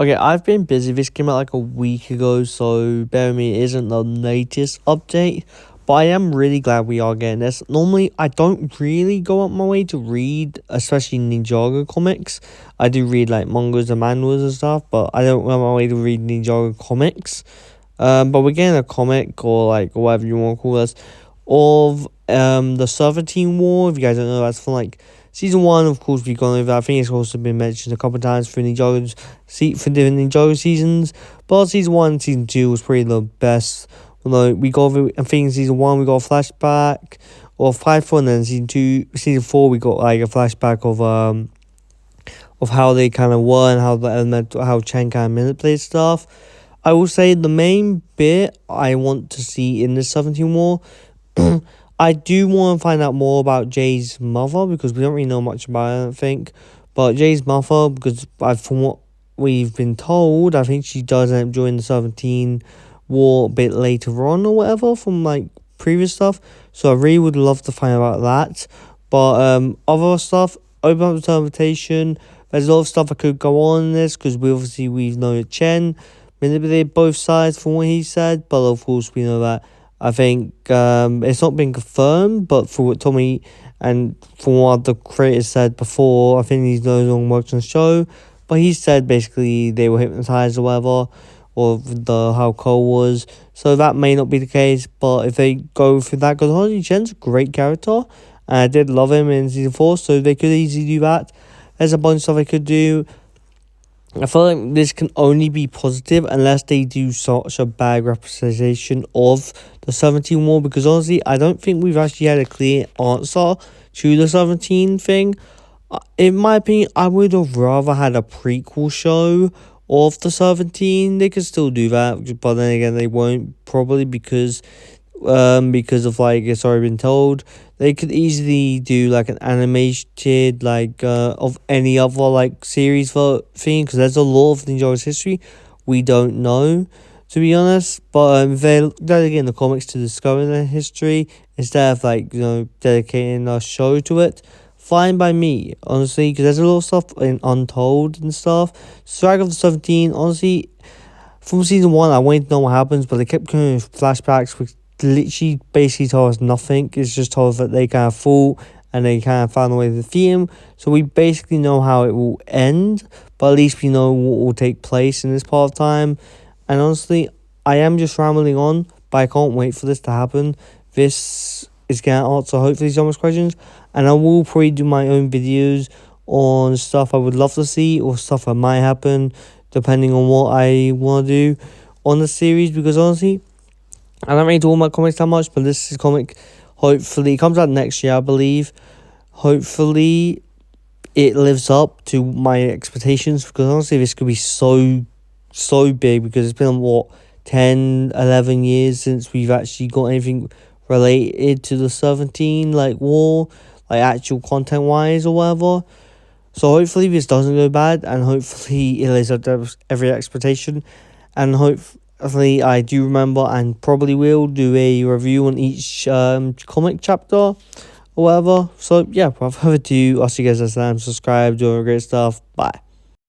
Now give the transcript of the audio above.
Okay, I've been busy. This came out like a week ago, so bear with me, it isn't the latest update. But I am really glad we are getting this. Normally, I don't really go out my way to read, especially Ninjago comics. I do read like mangas and manuals and stuff, but I don't go out my way to read Ninjago comics. But we're getting a comic, or like whatever you want to call this, of the 17 War. If you guys don't know, that's from like season 1. Of course, we've gone over that. I think it's also been mentioned a couple of times for Ninjago, for different Ninjago seasons. But season 1 and season 2 was probably the best. Although we got over, I think in season 1 we got a flashback or 5 and then season 4 we got like a flashback of how they kind of were and how the elemental, how Chen kind of manipulated stuff. I will say the main bit I want to see in the 17 War, I do want to find out more about Jay's mother, because we don't really know much about her, I don't think. But Jay's mother, because from what we've been told, I think she does end up joining the 17 War a bit later on or whatever from like previous stuff. So I really would love to find out about that. But other stuff, open up the interpretation. There's a lot of stuff I could go on in this, because we've known that Chen manipulated both sides from what he said, but of course we know that I think it's not been confirmed, but for what Tommy and from what the creators said before, I think he's no longer working on the show, but he said basically they were hypnotized or whatever, or how Cole was, so that may not be the case. But if they go through that, because Holly Chen's a great character, and I did love him in season 4, so they could easily do that. There's a bunch of stuff they could do. I feel like this can only be positive unless they do such a bad representation of the 17 War, because honestly, I don't think we've actually had a clear answer to the 17 thing. In my opinion, I would have rather had a prequel show of the 17. They could still do that, but then again, they won't, probably because of like it's already been told. They could easily do like an animated like of any other like series for thing, because there's a lot of Ninjago's history we don't know, to be honest. But if they're dedicating the comics to discovering their history instead of like dedicating a show to it, fine by me, honestly, because there's a lot of stuff in Untold and stuff. Strike of the 17, honestly, from season 1 I wanted to know what happens, but they kept going with flashbacks which literally basically told us nothing. It's just told us that they kind of fought and they kind of found a way to defeat him. So we basically know how it will end, but at least we know what will take place in this part of time. And honestly, I am just rambling on, but I can't wait for this to happen. This is going to answer hopefully so much questions, and I will probably do my own videos on stuff I would love to see or stuff that might happen depending on what I want to do on the series, because honestly, I don't really do all my comics that much, but this is comic, hopefully, it comes out next year, I believe. Hopefully, it lives up to my expectations, because honestly, this could be so big, because it's been, 10, 11 years since we've actually got anything related to the 17, like, war, like, actual content-wise or whatever. So hopefully this doesn't go bad, and hopefully it lives up to every expectation, and hopefully I do remember and probably will do a review on each comic chapter or whatever. So yeah, without further ado, I'll see you guys next time. Subscribe, do all the great stuff. Bye.